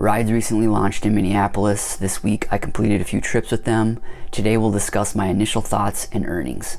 Wridz recently launched in Minneapolis. This week I completed a few trips with them. Today we'll discuss my initial thoughts and earnings.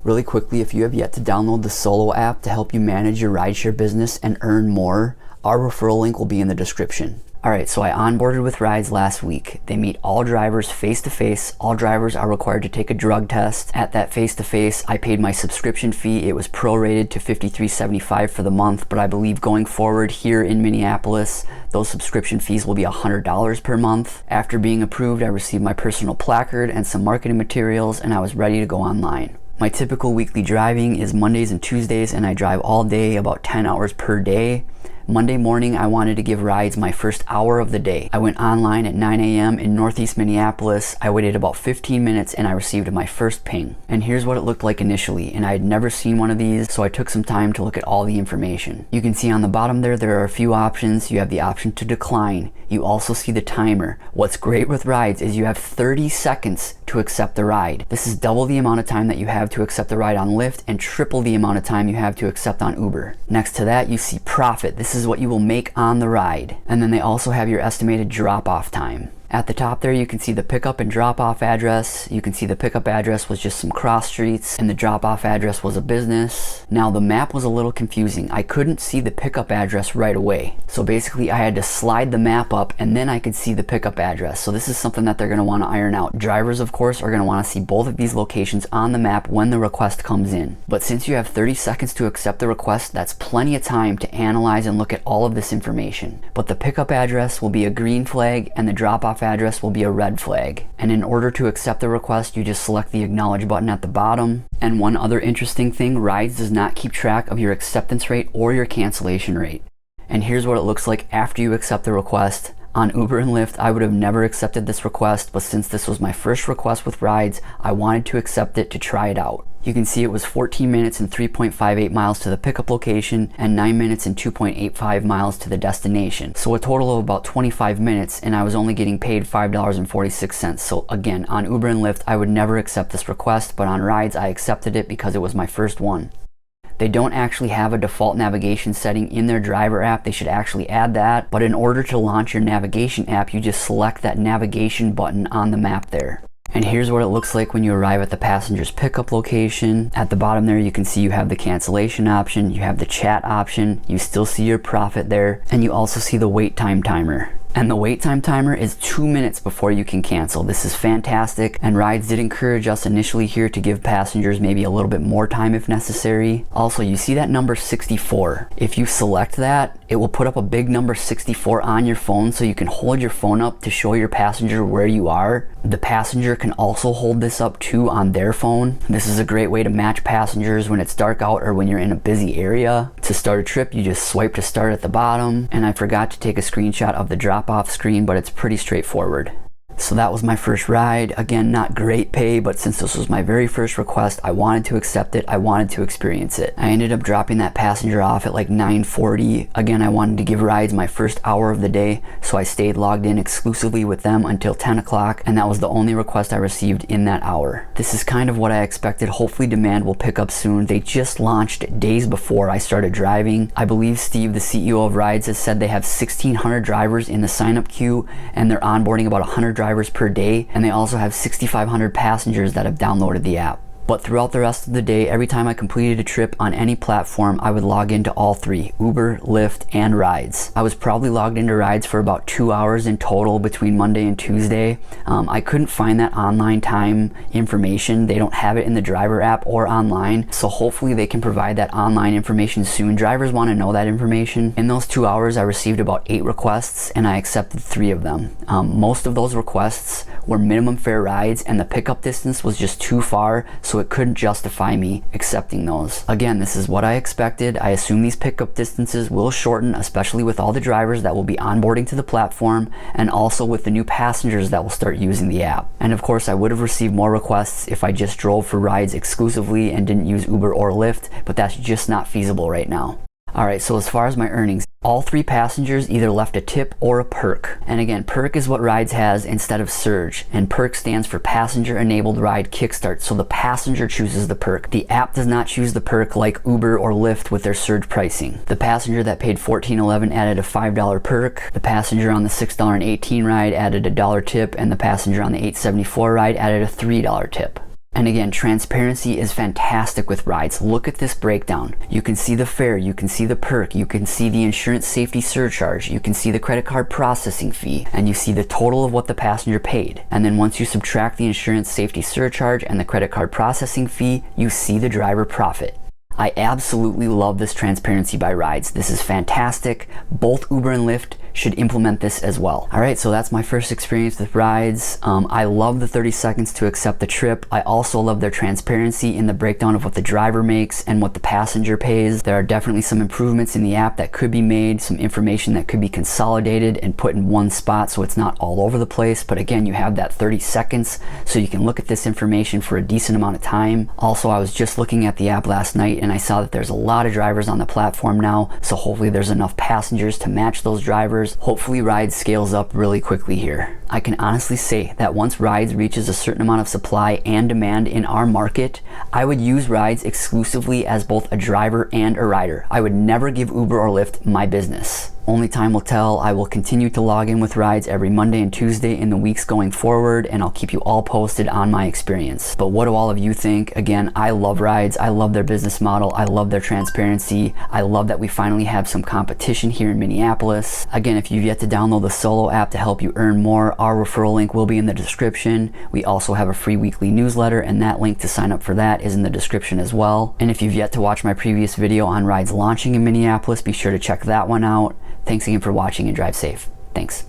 Really quickly, if you have yet to download the Solo app to help you manage your rideshare business and earn more, our referral link will be in the description. Alright, so I onboarded with Wridz last week. They meet all drivers face-to-face. All drivers are required to take a drug test. At that face-to-face, I paid my subscription fee. It was prorated to $53.75 for the month, but I believe going forward here in Minneapolis, those subscription fees will be $100 per month. After being approved, I received my personal placard and some marketing materials, and I was ready to go online. My typical weekly driving is Mondays and Tuesdays, and I drive all day, about 10 hours per day. Monday morning, I wanted to give Wridz my first hour of the day. I went online at 9 a.m. in Northeast Minneapolis. I waited about 15 minutes and I received my first ping. And here's what it looked like initially, and I had never seen one of these, so I took some time to look at all the information. You can see on the bottom there are a few options. You have the option to decline. You also see the timer. What's great with Wridz is you have 30 seconds to accept the ride. This is double the amount of time that you have to accept a ride on Lyft and triple the amount of time you have to accept on Uber. Next to that, you see profit. This is what you will make on the ride. And then they also have your estimated drop-off time. At the top there, you can see the pickup and drop-off address. You can see the pickup address was just some cross streets and the drop-off address was a business. Now the map was a little confusing. I couldn't see the pickup address right away. So basically I had to slide the map up and then I could see the pickup address. So this is something that they're going to want to iron out. Drivers, of course, are going to want to see both of these locations on the map when the request comes in. But since you have 30 seconds to accept the request, that's plenty of time to analyze and look at all of this information. But the pickup address will be a green flag and the drop-off address will be a red flag. And in order to accept the request, you just select the acknowledge button at the bottom. And one other interesting thing, Wridz does not keep track of your acceptance rate or your cancellation rate. And here's what it looks like after you accept the request. On Uber and Lyft, I would have never accepted this request, but since this was my first request with Wridz, I wanted to accept it to try it out. You can see it was 14 minutes and 3.58 miles to the pickup location and 9 minutes and 2.85 miles to the destination. So a total of about 25 minutes, and I was only getting paid $5.46. So again, on Uber and Lyft, I would never accept this request, but on Wridz, I accepted it because it was my first one. They don't actually have a default navigation setting in their driver app. They should actually add that. But in order to launch your navigation app, you just select that navigation button on the map there. And here's what it looks like when you arrive at the passenger's pickup location. At the bottom there, you can see you have the cancellation option, you have the chat option, you still see your profit there, and you also see the wait time timer. And the wait time timer is 2 minutes before you can cancel. This is fantastic, and Wridz did encourage us initially here to give passengers maybe a little bit more time if necessary. Also, you see that number 64. If you select that, it will put up a big number 64 on your phone, so you can hold your phone up to show your passenger where you are. The passenger can also hold this up too on their phone. This is a great way to match passengers when it's dark out or when you're in a busy area. To start a trip, you just swipe to start at the bottom, and I forgot to take a screenshot of the drop-off screen, but it's pretty straightforward. So that was my first ride. Again, not great pay, but since this was my very first request, I wanted to accept it. I wanted to experience it. I ended up dropping that passenger off at like 9:40. Again, I wanted to give Wridz my first hour of the day, so I stayed logged in exclusively with them until 10 o'clock, and that was the only request I received in that hour. This is kind of what I expected. Hopefully demand will pick up soon. They just launched days before I started driving. I believe Steve, the CEO of Wridz, has said they have 1,600 drivers in the sign-up queue, and they're onboarding about 100 drivers per day, and they also have 6,500 passengers that have downloaded the app. But throughout the rest of the day, every time I completed a trip on any platform, I would log into all three, Uber, Lyft, and Wridz. I was probably logged into Wridz for about 2 hours in total between Monday and Tuesday. I couldn't find that online time information. They don't have it in the driver app or online, so hopefully they can provide that online information soon. Drivers want to know that information. In those 2 hours, I received about 8 requests, and I accepted 3 of them. Most of those requests were minimum fare rides, and the pickup distance was just too far, so it couldn't justify me accepting those. Again, this is what I expected. I assume these pickup distances will shorten, especially with all the drivers that will be onboarding to the platform, and also with the new passengers that will start using the app. And of course, I would have received more requests if I just drove for Wridz exclusively and didn't use Uber or Lyft, but that's just not feasible right now. Alright, so as far as my earnings, all 3 passengers either left a tip or a perk. And again, perk is what Wridz has instead of surge. And perk stands for Passenger Enabled Ride Kickstart. So the passenger chooses the perk. The app does not choose the perk like Uber or Lyft with their surge pricing. The passenger that paid $14.11 added a $5 perk. The passenger on the $6.18 ride added a $1 tip. And the passenger on the $8.74 ride added a $3 tip. And again, transparency is fantastic with Wridz. Look at this breakdown. You can see the fare, you can see the perk, you can see the insurance safety surcharge, you can see the credit card processing fee, and you see the total of what the passenger paid. And then once you subtract the insurance safety surcharge and the credit card processing fee, you see the driver profit. I absolutely love this transparency by Wridz. This is fantastic. Both Uber and Lyft should implement this as well. Alright, so that's my first experience with Wridz. I love the 30 seconds to accept the trip. I also love their transparency in the breakdown of what the driver makes and what the passenger pays. There are definitely some improvements in the app that could be made, some information that could be consolidated and put in one spot so it's not all over the place. But again, you have that 30 seconds so you can look at this information for a decent amount of time. Also, I was just looking at the app last night and I saw that there's a lot of drivers on the platform now, so hopefully there's enough passengers to match those drivers. Hopefully Wridz scales up really quickly here. I can honestly say that once Wridz reaches a certain amount of supply and demand in our market, I would use Wridz exclusively as both a driver and a rider. I would never give Uber or Lyft my business. Only time will tell. I will continue to log in with Wridz every Monday and Tuesday in the weeks going forward, and I'll keep you all posted on my experience. But what do all of you think? Again, I love Wridz. I love their business model. I love their transparency. I love that we finally have some competition here in Minneapolis. Again, if you've yet to download the Solo app to help you earn more, our referral link will be in the description. We also have a free weekly newsletter, and that link to sign up for that is in the description as well. And if you've yet to watch my previous video on Wridz launching in Minneapolis, be sure to check that one out. Thanks again for watching and drive safe. Thanks.